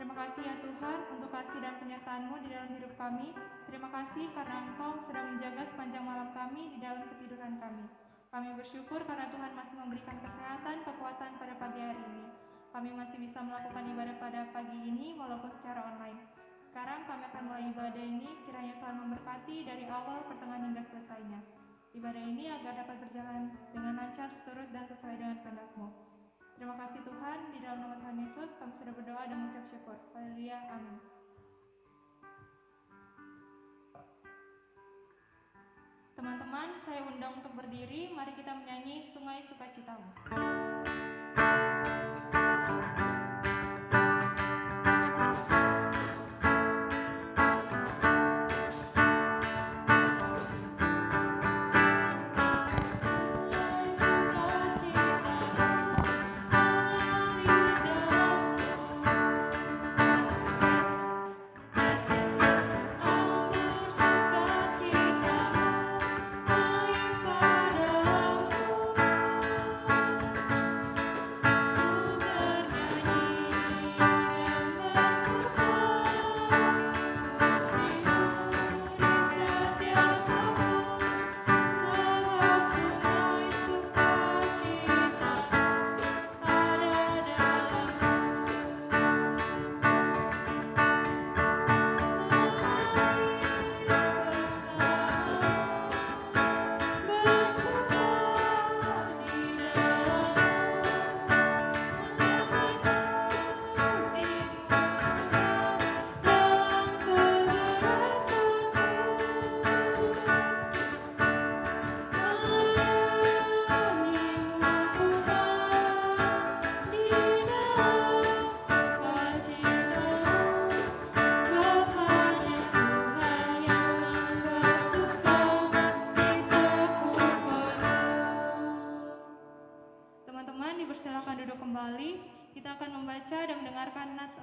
Terima kasih ya Tuhan untuk kasih dan penyertaan-Mu di dalam hidup kami. Terima kasih karena Engkau sudah menjaga sepanjang malam kami di dalam ketiduran kami. Kami bersyukur karena Tuhan masih memberikan kesehatan, kekuatan pada pagi hari ini. Kami masih bisa melakukan ibadah pada pagi ini walaupun secara online. Sekarang kami akan mulai ibadah ini, kiranya Tuhan memberkati dari awal, pertengahan hingga selesainya. Ibadah ini agar dapat berjalan dengan lancar, seturut dan sesuai dengan kehendak-Mu. Terima kasih Tuhan, di dalam nama Tuhan Yesus kami sudah berdoa dan mengucap syukur. Haleluya, amin. Teman-teman, saya undang untuk berdiri, mari kita menyanyi Sungai Sukacitamu.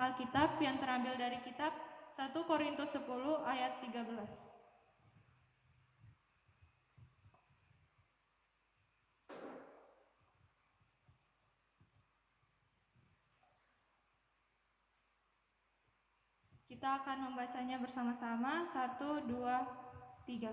Alkitab yang terambil dari kitab 1 Korintus 10 ayat 13. Kita akan membacanya bersama-sama. 1, 2, 3.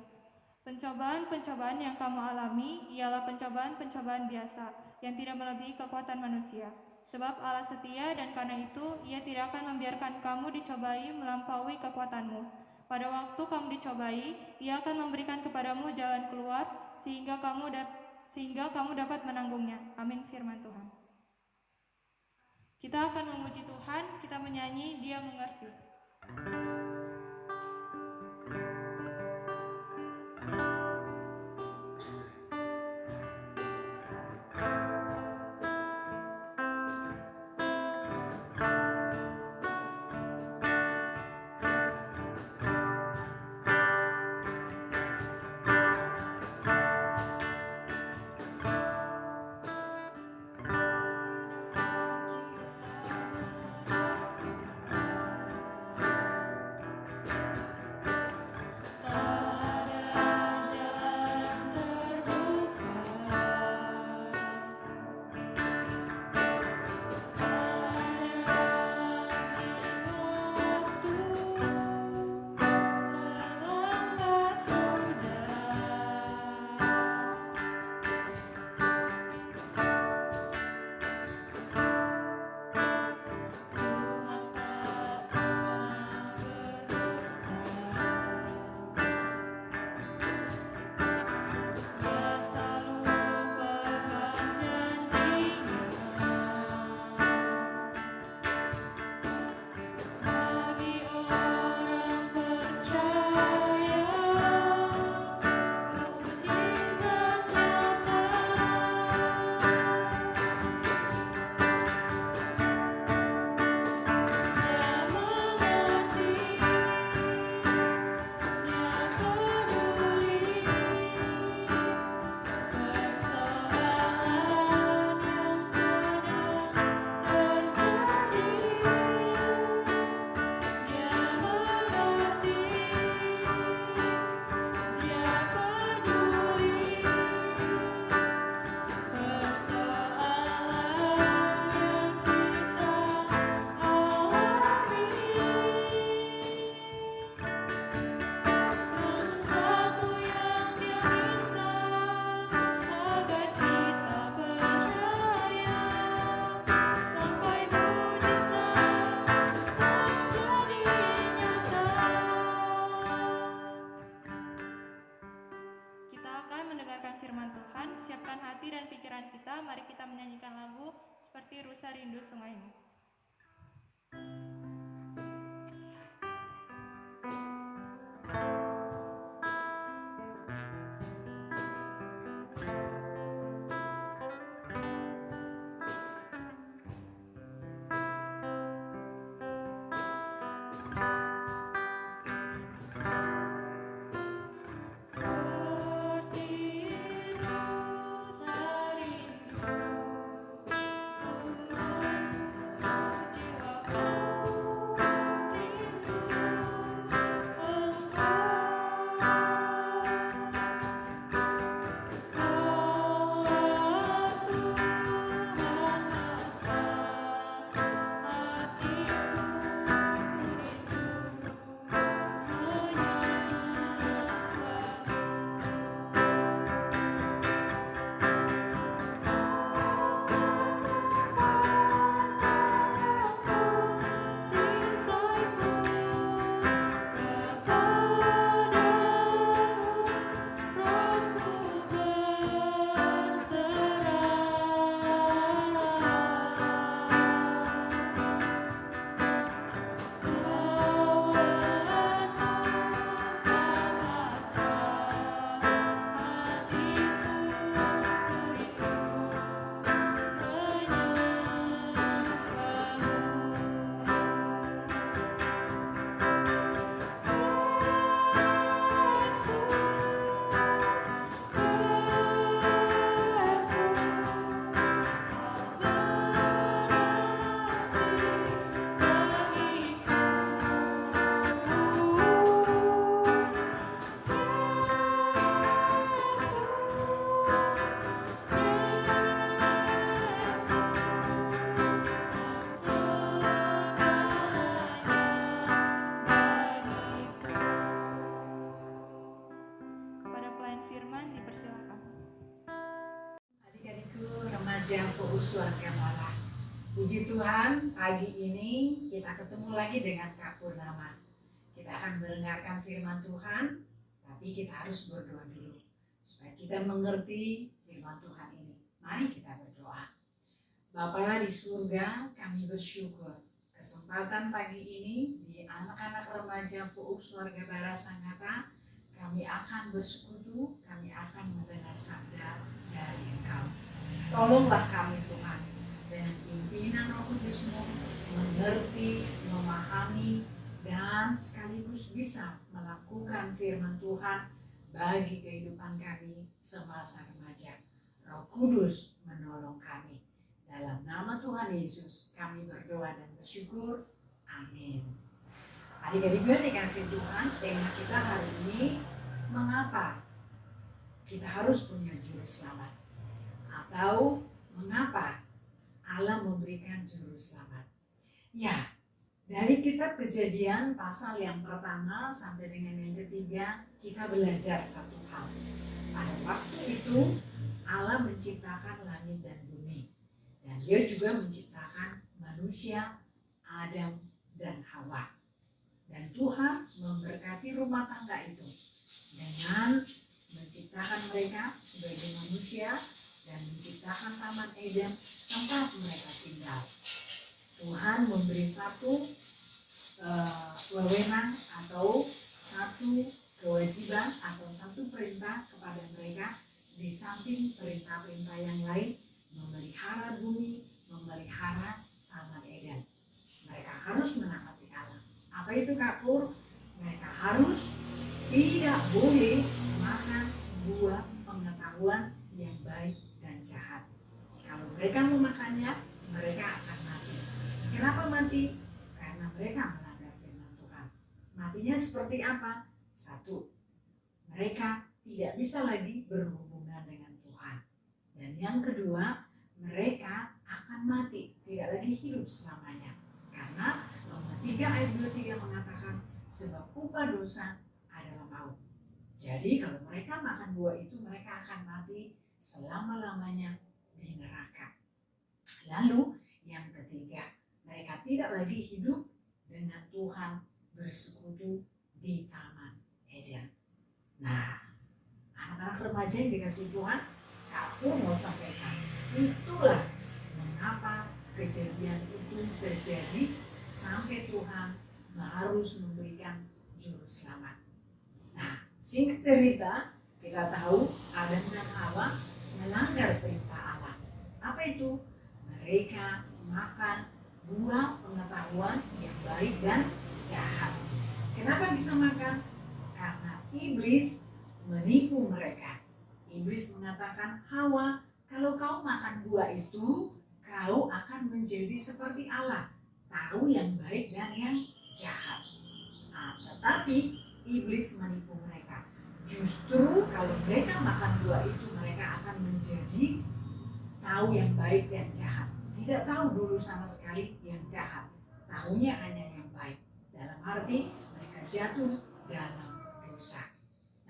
Pencobaan-pencobaan yang kamu alami ialah pencobaan-pencobaan biasa yang tidak melebihi kekuatan manusia. Sebab Allah setia dan karena itu Ia tidak akan membiarkan kamu dicobai melampaui kekuatanmu. Pada waktu kamu dicobai, Ia akan memberikan kepadamu jalan keluar sehingga kamu dapat menanggungnya. Amin firman Tuhan. Kita akan memuji Tuhan, kita menyanyi Dia Mengerti. hati dan pikiran kita. Mari kita menyanyikan lagu seperti Rusa Rindu Sungaimu. Suarga Malah. Puji Tuhan, pagi ini kita ketemu lagi dengan Kak Purnama. Kita akan mendengarkan firman Tuhan, tapi kita harus berdoa dulu supaya kita mengerti firman Tuhan ini. Mari kita berdoa. Bapa di surga, kami bersyukur kesempatan pagi ini di anak-anak remaja Puuk Suarga Bara Sanggata, kami akan bersekutu, kami akan mendengar sabda dari Engkau. Tolonglah kami Tuhan, dengan pimpinan Roh Kudus-Mu mengerti, memahami, dan sekaligus bisa melakukan firman Tuhan bagi kehidupan kami semasa remaja. Roh Kudus menolong kami. Dalam nama Tuhan Yesus kami berdoa dan bersyukur. Amin. Adik-adik yang dikasih Tuhan, tema kita hari ini, mengapa kita harus punya juru selamat? Atau mengapa Allah memberikan juru selamat? Ya, dari kitab Kejadian pasal yang pertama sampai dengan yang ketiga, kita belajar satu hal. Pada waktu itu Allah menciptakan langit dan bumi, dan Dia juga menciptakan manusia, Adam dan Hawa. Dan Tuhan memberkati rumah tangga itu dengan menciptakan mereka sebagai manusia dan menciptakan Taman Eden tempat mereka tinggal. Tuhan memberi satu wewenang atau satu kewajiban atau satu perintah kepada mereka di samping perintah-perintah yang lain, memelihara bumi, memelihara Taman Eden. Mereka harus menaati Allah. Apa itu Kak Pur? Mereka harus tidak boleh makan buah pengetahuan yang baik dan jahat. Kalau mereka memakannya, mereka akan mati. Kenapa mati? Karena mereka melanggar firman Tuhan. Matinya seperti apa? Satu, mereka tidak bisa lagi berhubungan dengan Tuhan. Dan yang kedua, mereka akan mati, tidak lagi hidup selamanya. Karena Roma 3 ayat 23 mengatakan, sebab upah dosa adalah maut. Jadi kalau mereka makan buah itu, mereka akan mati selama-lamanya di neraka. Lalu yang ketiga, mereka tidak lagi hidup dengan Tuhan, bersekutu di Taman Eden. Nah, anak-anak remaja yang dikasih Tuhan, Kak Pur mau sampaikan, itulah mengapa kejadian itu terjadi sampai Tuhan harus memberikan juru selamat. Nah, singkat cerita, kita tahu Adam dan Hawa melanggar perintah Allah. Apa itu? Mereka makan buah pengetahuan yang baik dan jahat. Kenapa bisa makan? Karena iblis menipu mereka. Iblis mengatakan, Hawa, kalau kau makan buah itu, kau akan menjadi seperti Allah, tahu yang baik dan yang jahat. Tetapi iblis menipu mereka. Justru kalau mereka makan buah itu, mereka akan menjadi tahu yang baik dan jahat. Tidak tahu dulu sama sekali yang jahat, tahunya hanya yang baik. Dalam arti mereka jatuh dalam dosa.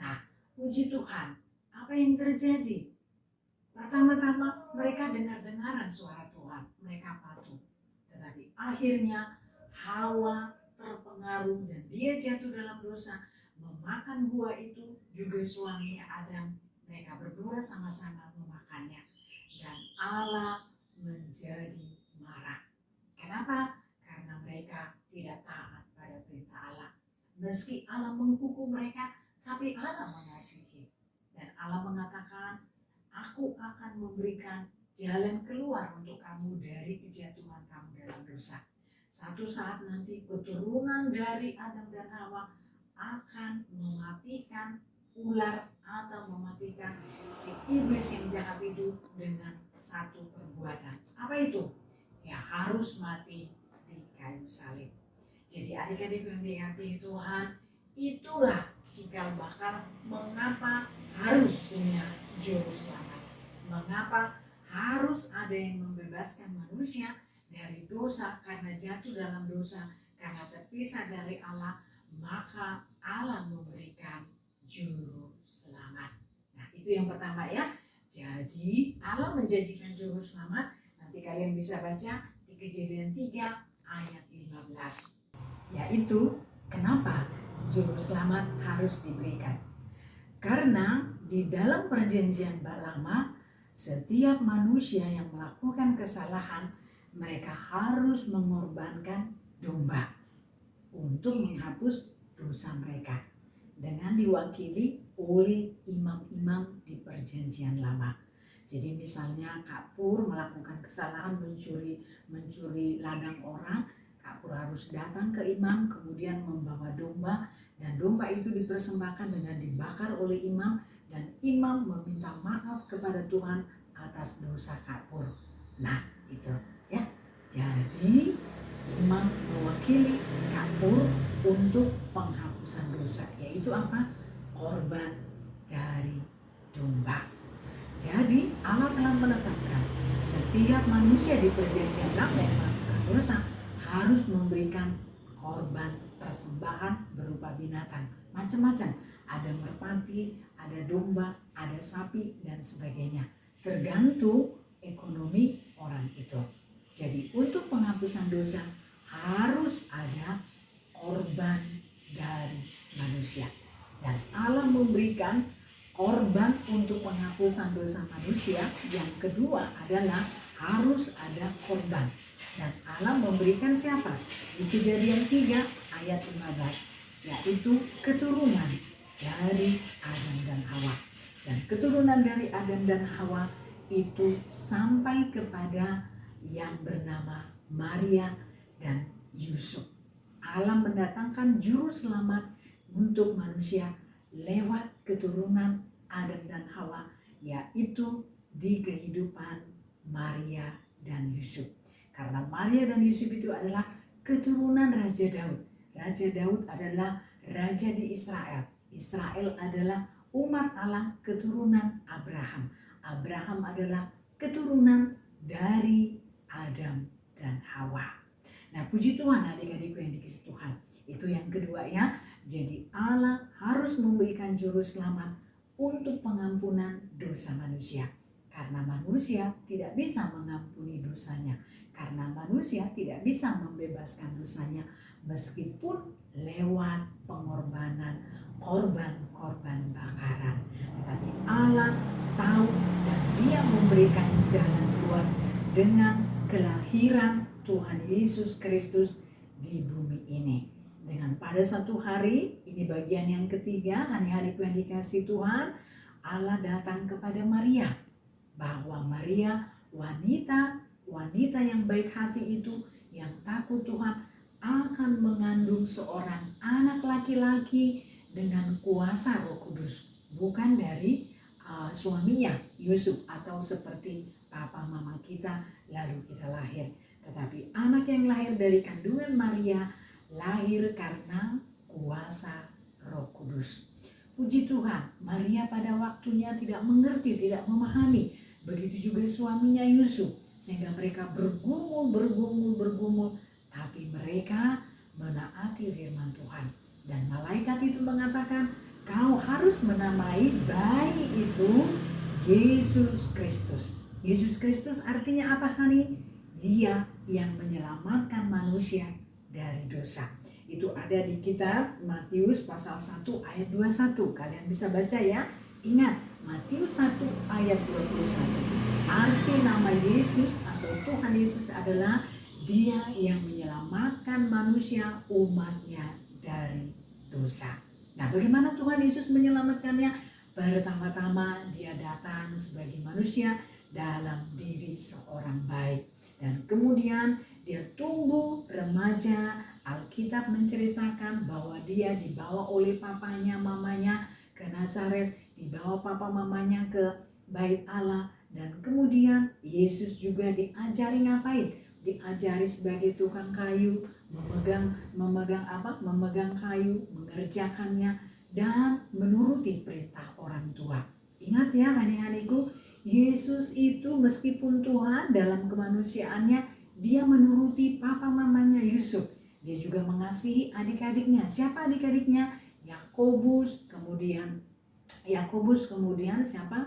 Nah, puji Tuhan, apa yang terjadi? Pertama-tama mereka dengar-dengaran suara Tuhan, mereka patuh. Tetapi akhirnya Hawa terpengaruh dan dia jatuh dalam dosa, memakan buah itu, juga suaminya Adam. Mereka berdua sama-sama memakannya. Dan Allah menjadi marah. Kenapa? Karena mereka tidak taat pada perintah Allah. Meski Allah menghukum mereka, tapi Allah mengasihi. Dan Allah mengatakan, aku akan memberikan jalan keluar untuk kamu dari kejatuhan kamu dalam dosa. Satu saat nanti keturunan dari Adam dan Hawa akan mematikan ular atau mematikan si iblis yang jahat itu dengan satu perbuatan. Apa itu? Ya, harus mati di kayu salib. Jadi adik-adik yang dikasihi Tuhan, itulah cikal bakal mengapa harus punya juru selamat. Mengapa harus ada yang membebaskan manusia dari dosa karena jatuh dalam dosa, karena terpisah dari Allah, maka Allah memberikan juru selamat. Nah, itu yang pertama ya. Jadi Allah menjanjikan juru selamat. Nanti kalian bisa baca di Kejadian 3 ayat 15. Yaitu kenapa juru selamat harus diberikan. Karena di dalam perjanjian lama, setiap manusia yang melakukan kesalahan, mereka harus mengorbankan domba untuk menghapus dosa mereka, dengan diwakili oleh imam-imam di perjanjian lama. Jadi misalnya Kak Pur melakukan kesalahan mencuri ladang orang, Kak Pur harus datang ke imam, kemudian membawa domba, dan domba itu dipersembahkan dengan dibakar oleh imam, dan imam meminta maaf kepada Tuhan atas dosa Kak Pur. Nah, itu ya. Jadi imam mewakili Kak Pur untuk penghapusan dosa, yaitu apa? Korban dari domba. Jadi Allah telah menetapkan setiap manusia di perjanjian lama yang melakukan dosa harus memberikan korban persembahan berupa binatang macam-macam. Ada merpati, ada domba, ada sapi, dan sebagainya. Tergantung ekonomi orang itu. Jadi untuk penghapusan dosa harus ada korban dari manusia. Dan Allah memberikan korban untuk penghapusan dosa manusia. Yang kedua adalah harus ada korban. Dan Allah memberikan siapa? Di Kejadian 3 ayat 15. Yaitu keturunan dari Adam dan Hawa. Dan keturunan dari Adam dan Hawa itu sampai kepada yang bernama Maria dan Yusuf. Allah mendatangkan juru selamat untuk manusia lewat keturunan Adam dan Hawa, yaitu di kehidupan Maria dan Yusuf. Karena Maria dan Yusuf itu adalah keturunan Raja Daud. Raja Daud adalah raja di Israel. Israel adalah umat Allah keturunan Abraham. Abraham adalah keturunan dari Adam dan Hawa. Nah, puji Tuhan adik-adikku yang dikasihi Tuhan. Itu yang kedua ya. Jadi Allah harus memberikan juru selamat untuk pengampunan dosa manusia. Karena manusia tidak bisa mengampuni dosanya. Karena manusia tidak bisa membebaskan dosanya meskipun lewat pengorbanan korban-korban bakaran. Tetapi Allah tahu dan memberikan jalan keluar dengan kelahiran Tuhan Yesus Kristus di bumi ini. Dengan pada satu hari, ini bagian yang ketiga, adik-adikku yang dikasihi Tuhan, Allah datang kepada Maria, bahwa Maria wanita yang baik hati itu, yang takut Tuhan, akan mengandung seorang anak laki-laki dengan kuasa Roh Kudus, bukan dari suaminya Yusuf atau seperti papa mama kita lalu kita lahir, tetapi anak yang lahir dari kandungan Maria lahir karena kuasa Roh Kudus. Puji Tuhan, Maria pada waktunya tidak mengerti, tidak memahami. Begitu juga suaminya Yusuf, sehingga mereka bergumul, tapi mereka menaati firman Tuhan. Dan malaikat itu mengatakan, kau harus menamai bayi itu Yesus Kristus. Yesus Kristus artinya apa, Hani? Dia yang menyelamatkan manusia dari dosa. Itu ada di kitab Matius pasal 1 ayat 21. Kalian bisa baca ya. Ingat, Matius 1 ayat 21. Arti nama Yesus atau Tuhan Yesus adalah Dia yang menyelamatkan manusia, umatnya dari dosa. Nah, bagaimana Tuhan Yesus menyelamatkannya? Pertama-tama Dia datang sebagai manusia dalam diri seorang baik. Dan kemudian Dia tumbuh remaja. Alkitab menceritakan bahwa Dia dibawa oleh papanya, mamanya ke Nazaret, dibawa papa mamanya ke Bait Allah. Dan kemudian Yesus juga diajari ngapain? Diajari sebagai tukang kayu, memegang kayu, mengerjakannya, dan menuruti perintah orang tua. Ingat ya adik-adikku, Yesus itu meskipun Tuhan dalam kemanusiaannya, Dia menuruti papa mamanya Yusuf. Dia juga mengasihi adik-adiknya. Siapa adik-adiknya? Yakobus, kemudian siapa?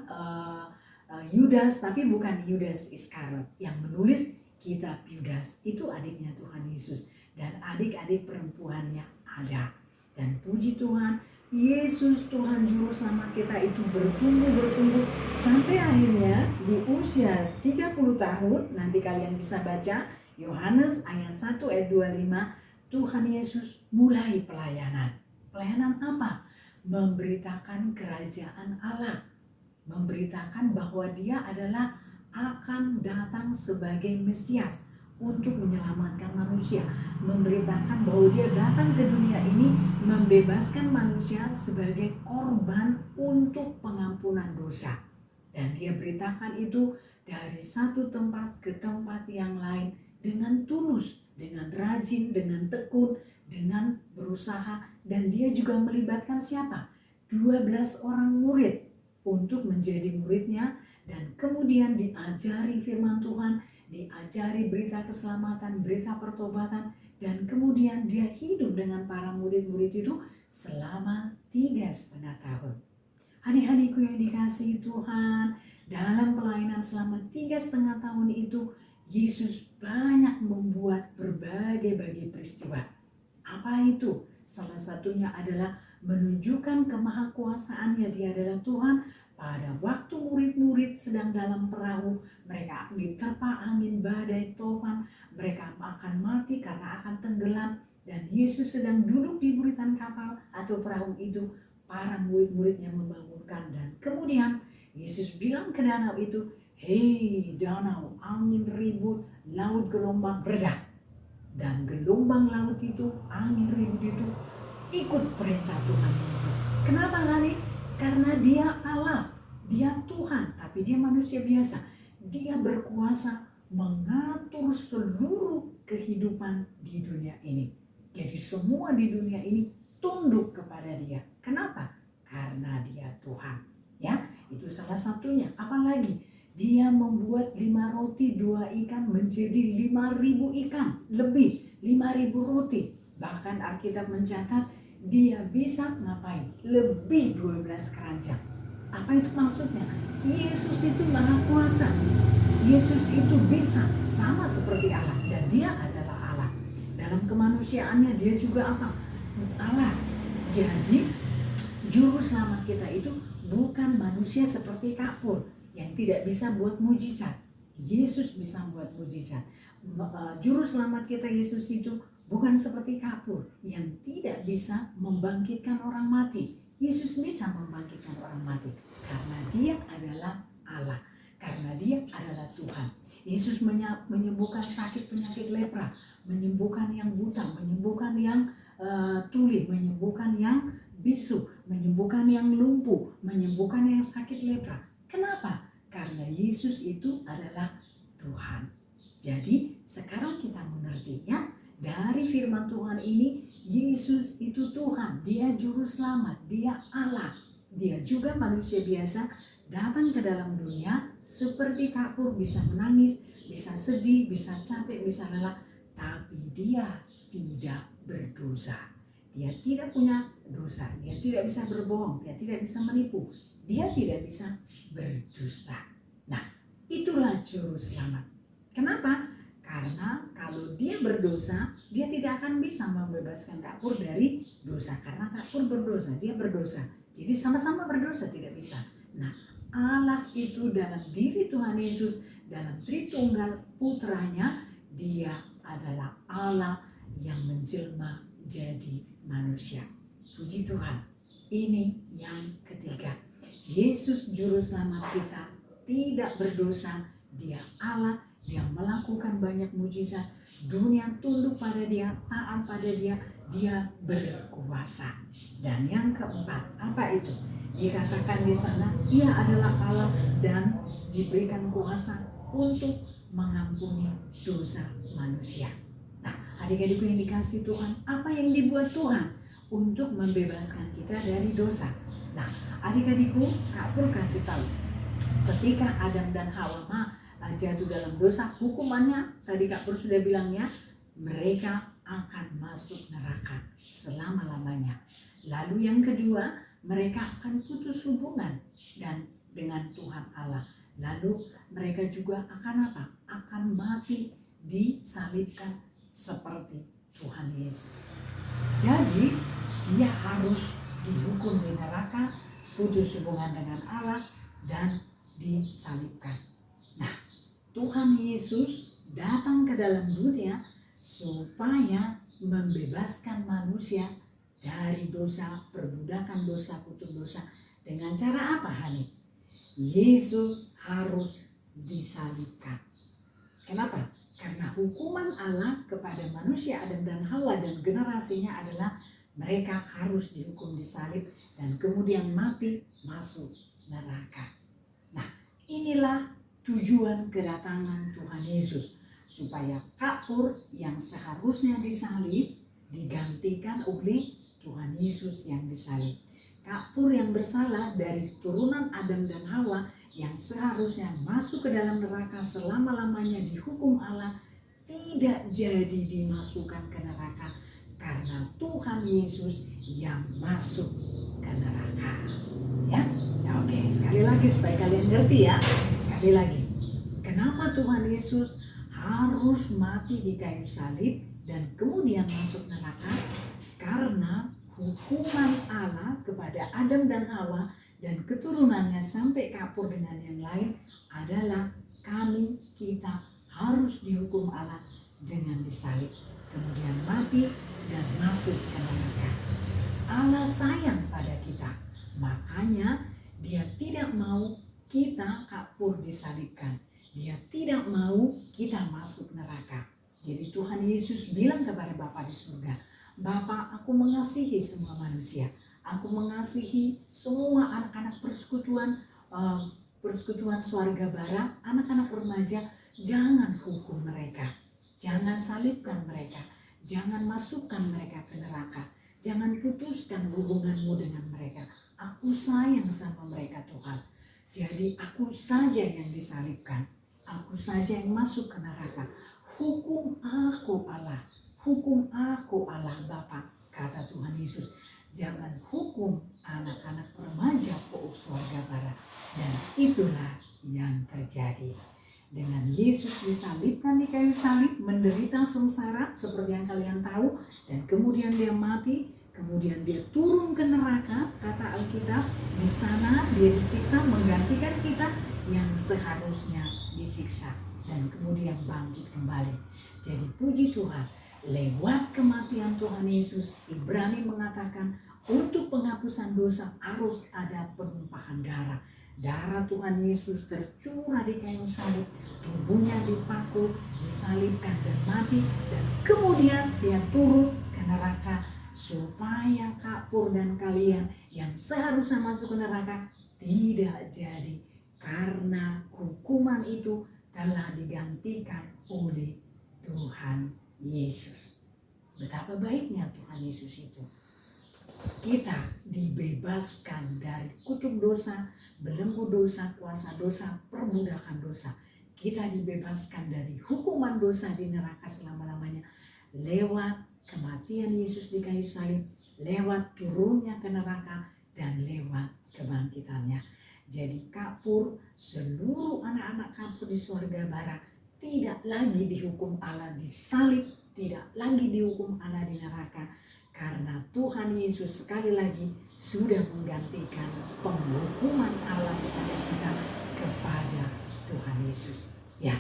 Yudas, tapi bukan Yudas Iskariot. Yang menulis kitab Yudas itu adiknya Tuhan Yesus, dan adik-adik perempuannya ada. Dan puji Tuhan, Yesus Tuhan Juru Selamat kita itu bertumbuh sampai akhirnya di usia 30 tahun. Nanti kalian bisa baca Yohanes ayat 1 ayat 25. Tuhan Yesus mulai pelayanan. Pelayanan apa? Memberitakan kerajaan Allah. Memberitakan bahwa Dia adalah akan datang sebagai Mesias untuk menyelamatkan manusia. Memberitakan bahwa Dia datang ke dunia ini membebaskan manusia sebagai korban untuk pengampunan dosa. Dan Dia beritakan itu dari satu tempat ke tempat yang lain dengan tulus, dengan rajin, dengan tekun, dengan berusaha. Dan Dia juga melibatkan siapa? 12 orang murid untuk menjadi muridnya. Dan kemudian diajari firman Tuhan, diajari berita keselamatan, berita pertobatan. Dan kemudian Dia hidup dengan para murid-murid itu selama 3,5 tahun. Adik-adikku yang dikasihi Tuhan, dalam pelayanan selama 3,5 tahun itu, Yesus banyak membuat berbagai peristiwa. Apa itu? Salah satunya adalah menunjukkan kemahakuasaannya. Dia adalah Tuhan. Pada waktu murid-murid sedang dalam perahu, mereka diterpa angin badai topan, mereka akan mati karena akan tenggelam. Dan Yesus sedang duduk di buritan kapal atau perahu itu. Para murid-muridnya membangunkan, dan kemudian Yesus bilang ke danau itu, hei danau, angin ribut, laut gelombang reda. Dan gelombang laut itu, angin ribut itu ikut perintah Tuhan Yesus. Kenapa kali? Karena Dia Allah, Dia Tuhan, tapi Dia manusia biasa. Dia berkuasa mengatur seluruh kehidupan di dunia ini. Jadi semua di dunia ini tunduk kepada Dia. Kenapa? Karena Dia Tuhan. Ya, itu salah satunya. Apalagi Dia membuat 5 roti 2 ikan menjadi 5.000 ikan, lebih 5.000 roti. Bahkan Alkitab mencatat Dia bisa ngapain? Lebih 12 keranjang. Apa itu maksudnya? Yesus itu maha kuasa. Yesus itu bisa sama seperti Allah, dan Dia adalah Allah. Dalam kemanusiaannya Dia juga apa? Allah. Jadi Juru Selamat kita itu bukan manusia seperti kapur yang tidak bisa buat mujizat. Yesus bisa buat mujizat. Juru selamat kita Yesus itu bukan seperti kapur yang tidak bisa membangkitkan orang mati. Yesus bisa membangkitkan orang mati karena dia adalah Allah, karena dia adalah Tuhan. Yesus menyembuhkan sakit penyakit lepra, menyembuhkan yang buta, menyembuhkan yang tuli, menyembuhkan yang bisu, menyembuhkan yang lumpuh, menyembuhkan yang sakit lepra. Kenapa? Karena Yesus itu adalah Tuhan. Jadi sekarang kita mengerti ya, dari firman Tuhan ini, Yesus itu Tuhan, dia juru selamat, dia Allah. Dia juga manusia biasa datang ke dalam dunia seperti kapur, bisa menangis, bisa sedih, bisa capek, bisa lelah. Tapi dia tidak berdosa. Dia tidak punya dosa, dia tidak bisa berbohong, dia tidak bisa menipu, dia tidak bisa berdusta. Nah, itulah juru selamat. Kenapa? Karena kalau dia berdosa, dia tidak akan bisa membebaskan kapur dari dosa. Karena kapur berdosa, dia berdosa. Jadi sama-sama berdosa, tidak bisa. Nah, Allah itu dalam diri Tuhan Yesus, dalam Tritunggal Putranya, dia adalah Allah yang menjelma jadi manusia. Puji Tuhan. Ini yang ketiga. Yesus juru selamat kita tidak berdosa. Dia Allah, dia melakukan banyak mujizat. Dunia tunduk pada dia, taat pada dia, dia berkuasa. Dan yang keempat, apa itu? Dikatakan di sana, ia adalah Allah dan diberikan kuasa untuk mengampuni dosa manusia. Nah, adik-adikku yang dikasih Tuhan, apa yang dibuat Tuhan untuk membebaskan kita dari dosa? Nah, adik-adikku, Kak Pur kasih tahu, ketika Adam dan Hawa jatuh dalam dosa, hukumannya tadi Kak Pur sudah bilangnya, mereka akan masuk neraka selama-lamanya. Lalu yang kedua, mereka akan putus hubungan dan dengan Tuhan Allah. Lalu mereka juga akan apa? Akan mati disalibkan seperti Tuhan Yesus. Jadi dia harus dihukum di neraka, putus hubungan dengan Allah, dan disalibkan. Nah, Tuhan Yesus datang ke dalam dunia supaya membebaskan manusia dari dosa, perbudakan dosa, kutuk dosa. Dengan cara apa, Hani? Yesus harus disalibkan. Kenapa? Karena hukuman Allah kepada manusia Adam dan Hawa dan generasinya adalah mereka harus dihukum disalib dan kemudian mati masuk neraka. Nah, inilah tujuan kedatangan Tuhan Yesus, supaya kapur yang seharusnya disalib digantikan oleh Tuhan Yesus yang disalib. Kapur yang bersalah dari turunan Adam dan Hawa yang seharusnya masuk ke dalam neraka selama-lamanya dihukum Allah, tidak jadi dimasukkan ke neraka karena Tuhan Yesus yang masuk ke neraka. Ya, oke, sekali lagi supaya kalian ngerti ya. Sekali lagi, kenapa Tuhan Yesus harus mati di kayu salib dan kemudian masuk neraka? Karena hukuman Allah kepada Adam dan Hawa dan keturunannya sampai kapur dengan yang lain adalah kita harus dihukum Allah dengan disalib, kemudian mati dan masuk ke neraka. Allah sayang pada kita, makanya dia tidak mau kita kapur disalibkan. Dia tidak mau kita masuk neraka. Jadi Tuhan Yesus bilang kepada Bapa di surga, Bapa, aku mengasihi semua manusia. Aku mengasihi semua anak-anak persekutuan Swarga Barat, anak-anak remaja. Jangan hukum mereka, jangan salibkan mereka, jangan masukkan mereka ke neraka, jangan putuskan hubunganmu dengan mereka. Aku sayang sama mereka Tuhan. Jadi aku saja yang disalibkan, aku saja yang masuk ke neraka. Hukum aku Allah, hukum aku Allah Bapa, kata Tuhan Yesus. Jangan hukum anak-anak remaja Swarga Barat. Dan itulah yang terjadi. Dengan Yesus disalibkan di kayu salib, menderita sengsara seperti yang kalian tahu, dan kemudian dia mati, kemudian dia turun ke neraka, kata Alkitab. Di sana dia disiksa menggantikan kita. yang seharusnya disiksa dan kemudian bangkit kembali. Jadi puji Tuhan, lewat kematian Tuhan Yesus, Ibrani mengatakan untuk penghapusan dosa harus ada penumpahan darah. Darah Tuhan Yesus tercurah di kayu salib, tubuhnya dipakul, disalibkan dan mati, dan kemudian dia turun ke neraka supaya Kak dan kalian yang seharusnya masuk ke neraka tidak jadi, karena hukuman itu telah digantikan oleh Tuhan Yesus. Betapa baiknya Tuhan Yesus itu. Kita dibebaskan dari kutuk dosa, belenggu dosa, kuasa dosa, perbudakan dosa. Kita dibebaskan dari hukuman dosa di neraka selama-lamanya lewat kematian Yesus di kayu salib, lewat turunnya ke neraka, dan lewat kebangkitannya. Jadi Kapur, seluruh anak-anak Kapur di surga barat tidak lagi dihukum Allah di salib, tidak lagi dihukum Allah di neraka, karena Tuhan Yesus sekali lagi sudah menggantikan penghukuman Allah kepada Tuhan Yesus. Ya,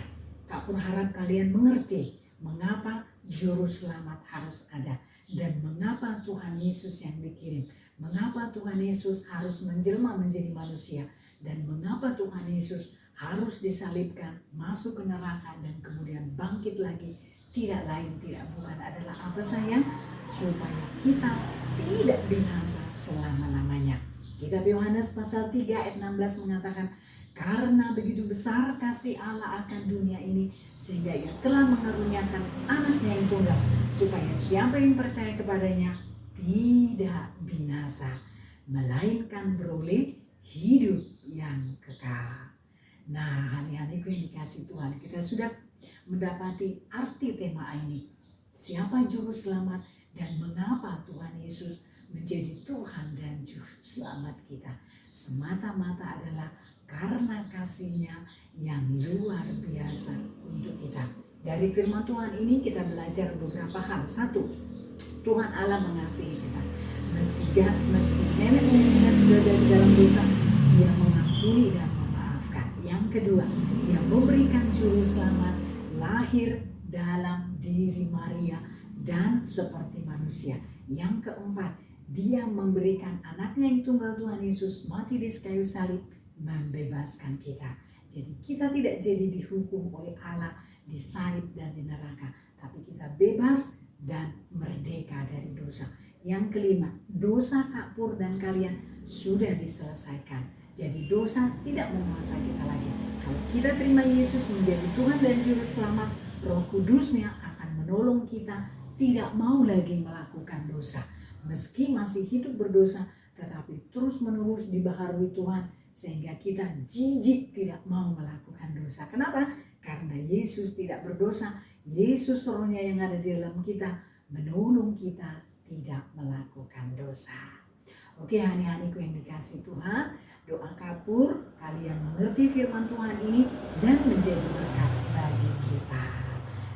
Kapur harap kalian mengerti mengapa juru selamat harus ada dan mengapa Tuhan Yesus yang dikirim, mengapa Tuhan Yesus harus menjelma menjadi manusia, dan mengapa Tuhan Yesus harus disalibkan, masuk ke neraka, dan kemudian bangkit lagi. Tidak lain, tidak bukan adalah apa sayang? Supaya kita tidak binasa selama-lamanya. Kitab Yohanes pasal 3 ayat 16 mengatakan, karena begitu besar kasih Allah akan dunia ini, sehingga ia telah mengaruniakan anaknya yang tunggal, supaya siapa yang percaya kepadanya tidak binasa, melainkan beroleh hidup yang kekal. Nah, hari-hariku yang dikasih Tuhan, kita sudah mendapati arti tema ini. Siapa juru selamat dan mengapa Tuhan Yesus menjadi Tuhan dan juru selamat kita? Semata-mata adalah karena kasih-Nya yang luar biasa untuk kita. Dari firman Tuhan ini kita belajar beberapa hal. Satu, Tuhan Allah mengasihi kita. Meski nenek moyang kita sudah dari dalam dosa, Dia mengampuni dan memaafkan. Yang kedua, Dia memberikan juru selamat lahir dalam diri Maria dan seperti manusia. Yang keempat, Dia memberikan anaknya yang tunggal Tuhan Yesus mati di kayu salib, membebaskan kita. Jadi kita tidak jadi dihukum oleh Allah di salib dan di neraka, tapi kita bebas dan merdeka dari dosa. Yang kelima, dosa Kapur dan kalian sudah diselesaikan. Jadi dosa tidak menguasai kita lagi. Kalau kita terima Yesus menjadi Tuhan dan Juru Selamat, Roh Kudus-Nya akan menolong kita tidak mau lagi melakukan dosa. Meski masih hidup berdosa, tetapi terus-menerus dibaharui Tuhan, sehingga kita jijik tidak mau melakukan dosa. Kenapa? Karena Yesus tidak berdosa. Yesus Roh-Nya yang ada di dalam kita menolong kita tidak melakukan dosa. Oke, hari-hariku yang dikasih Tuhan, doa Kapur, kalian mengerti firman Tuhan ini dan menjadi berkat bagi kita.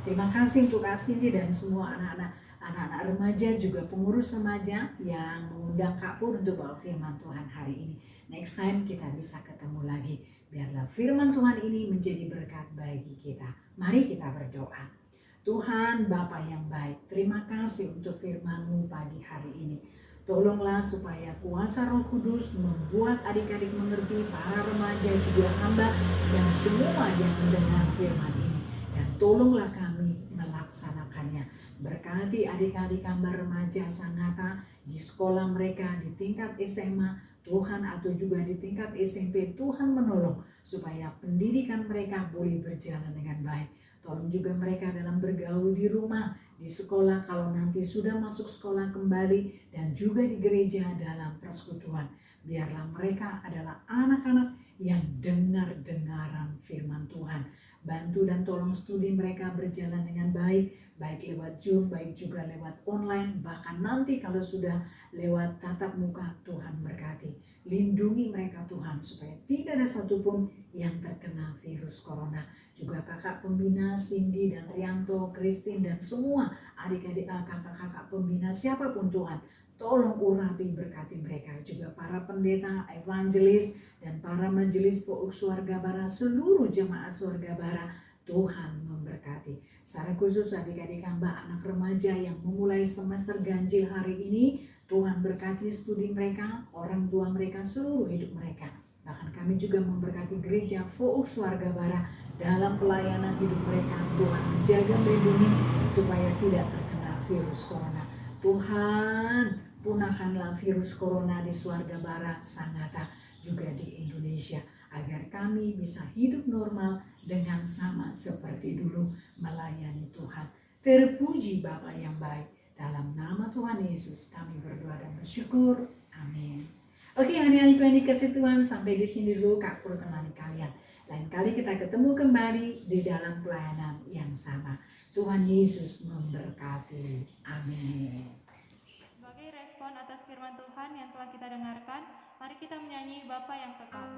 Terima kasih untuk Cindy dan semua anak-anak remaja, juga pengurus remaja yang mengundang Kapur untuk bawa firman Tuhan hari ini. Next time kita bisa ketemu lagi. Biarlah firman Tuhan ini menjadi berkat bagi kita. Mari kita berdoa. Tuhan Bapa yang baik, terima kasih untuk firman-Mu pagi hari ini. Tolonglah supaya kuasa Roh Kudus membuat adik-adik mengerti, para remaja juga hamba dan semua yang mendengar firman ini. Dan tolonglah kami melaksanakannya. Berkati adik-adik hamba remaja Sangatta di sekolah mereka, di tingkat SMA, Tuhan, atau juga di tingkat SMP. Tuhan menolong supaya pendidikan mereka boleh berjalan dengan baik. Tolong juga mereka dalam bergaul di rumah, di sekolah, kalau nanti sudah masuk sekolah kembali, dan juga di gereja dalam persekutuan. Biarlah mereka adalah anak-anak yang dengar-dengaran firman Tuhan. Bantu dan tolong studi mereka berjalan dengan baik, baik lewat Zoom, baik juga lewat online, bahkan nanti kalau sudah lewat tatap muka. Tuhan berkati, lindungi mereka Tuhan, supaya tidak ada satupun yang terkena virus corona. Juga kakak pembina Cindy dan Rianto, Christine, dan semua adik-adik kakak-kakak pembina siapapun Tuhan, Tolong urapi berkati mereka juga para pendeta, evangelis, dan para majelis Pokok Suarga Bara, seluruh jemaat Suarga Bara. Tuhan memberkati. Secara khusus adik-adik hamba anak remaja yang memulai semester ganjil hari ini, Tuhan berkati studi mereka, orang tua mereka, seluruh hidup mereka. Bahkan kami juga memberkati gereja Pokok Suarga Bara dalam pelayanan hidup mereka. Tuhan menjaga melindungi supaya tidak terkena virus corona. Tuhan punahkanlah virus corona di Suarga Bara, Sangatta, juga di Indonesia, agar kami bisa hidup normal dengan sama seperti dulu melayani Tuhan. Terpuji Bapa yang baik. Dalam nama Tuhan Yesus kami berdoa dan bersyukur. Amin. Oke, adik-adikku yang dikasih Tuhan, sampai di sini dulu Kak Pur temani kalian. Lain kali kita ketemu kembali di dalam pelayanan yang sama. Tuhan Yesus memberkati. Amin. Sebagai respon atas firman Tuhan yang telah kita dengarkan, mari kita menyanyi Bapa yang kekal.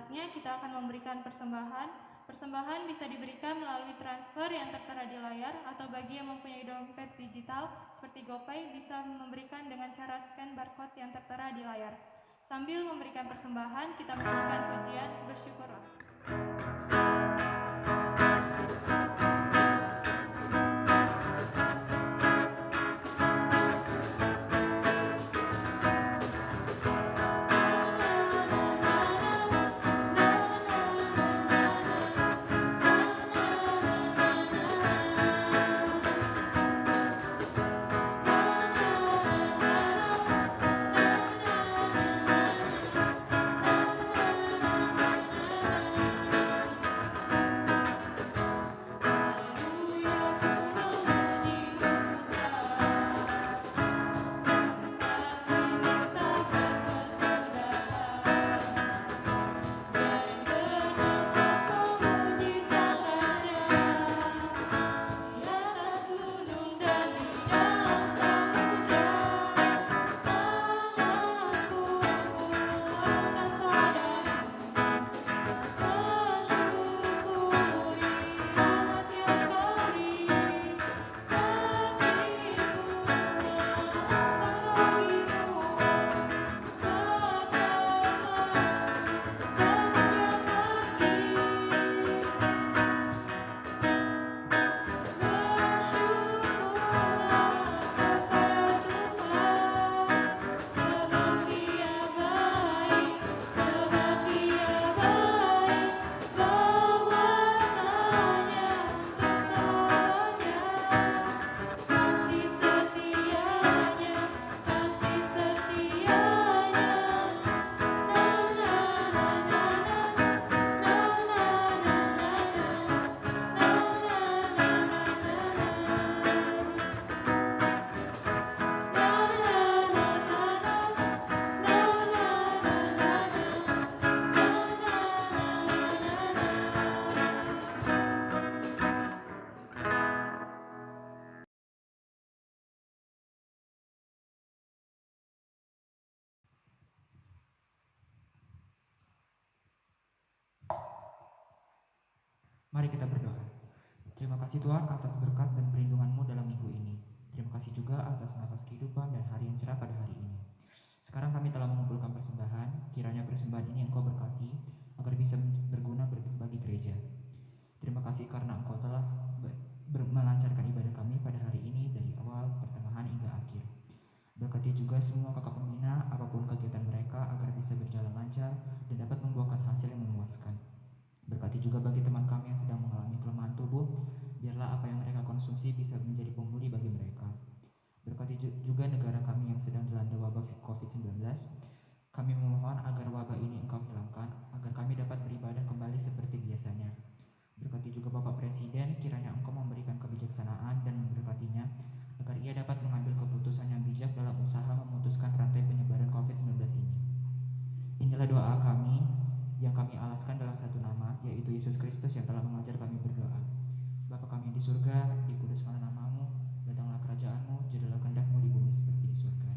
Saatnya kita akan memberikan persembahan. Persembahan bisa diberikan melalui transfer yang tertera di layar, atau bagi yang mempunyai dompet digital seperti GoPay bisa memberikan dengan cara scan barcode yang tertera di layar. Sambil memberikan persembahan, kita menyanyikan pujian Bersyukurlah. Mari kita berdoa. Terima kasih Tuhan atas berkat dan perlindungan-Mu dalam minggu ini. Terima kasih juga atas nafas kehidupan dan hari yang cerah pada hari ini. Sekarang kami telah mengumpulkan persembahan, kiranya persembahan ini Engkau berkati agar bisa berguna bagi gereja. Terima kasih karena Engkau telah melancarkan ibadah kami pada hari ini dari awal, pertengahan hingga akhir. Berkati juga semua kakak pembina apapun kegiatan mereka agar bisa berjalan lancar dan dapat membuahkan hasil yang memuaskan. Berkati juga bagi teman kami yang sedang mengalami kelemahan tubuh, biarlah apa yang mereka konsumsi bisa menjadi pemulih bagi mereka. Berkati juga negara kami yang sedang dilanda wabah COVID-19. Kami memohon agar wabah ini Engkau hilangkan, agar kami dapat beribadah kembali seperti biasanya. Berkati juga Bapak Presiden, kiranya Engkau memberikan kebijaksanaan dan memberkatinya, agar ia dapat mengambil keputusan yang bijak dalam usaha memutuskan rantai penyebaran COVID-19 ini. Inilah doa kami yang kami alaskan dalam satu nama, yaitu Yesus Kristus yang telah mengajar kami berdoa. Bapa kami yang di surga, dikuduskanlah nama-Mu, datanglah kerajaan-Mu, jadilah kehendak-Mu di bumi seperti di surga.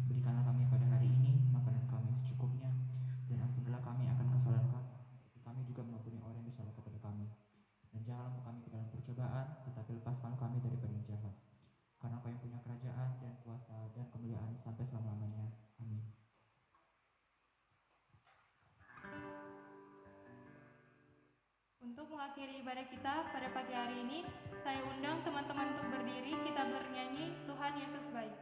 Berikanlah kami pada hari ini makanan kami yang secukupnya, dan ampunilah kami akan kesalahan kami, seperti kami juga mengampuni orang yang bersalah kepada kami. Dan janganlah kami ke dalam percobaan, tetapi lepaskanlah kami daripada yang jahat. Karena Kau yang punya kerajaan dan kuasa dan kemuliaan sampai selama-lamanya. Amin. Untuk mengakhiri ibadah kita pada pagi hari ini, saya undang teman-teman untuk berdiri, kita bernyanyi Tuhan Yesus Baik.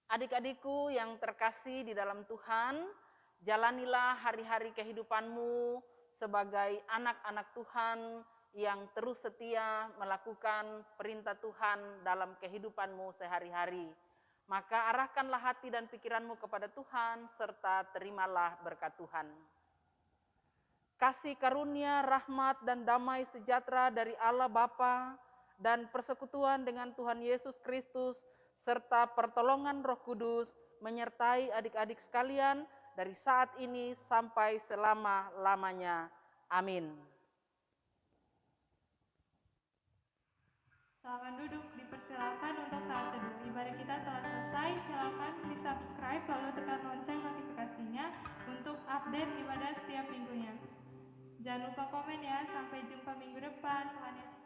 Adik-adikku yang terkasih di dalam Tuhan, jalanilah hari-hari kehidupanmu sebagai anak-anak Tuhan yang terus setia melakukan perintah Tuhan dalam kehidupanmu sehari-hari. Maka arahkanlah hati dan pikiranmu kepada Tuhan, serta terimalah berkat Tuhan. Kasih karunia, rahmat, dan damai sejahtera dari Allah Bapa dan persekutuan dengan Tuhan Yesus Kristus, serta pertolongan Roh Kudus menyertai adik-adik sekalian dari saat ini sampai selama-lamanya. Amin. Silakan duduk, dipersilakan untuk saat teduh. Ibadah kita telah selesai, silakan di subscribe lalu tekan lonceng notifikasinya untuk update ibadah setiap minggunya. Jangan lupa komen ya, sampai jumpa minggu depan. Tuhan Yesus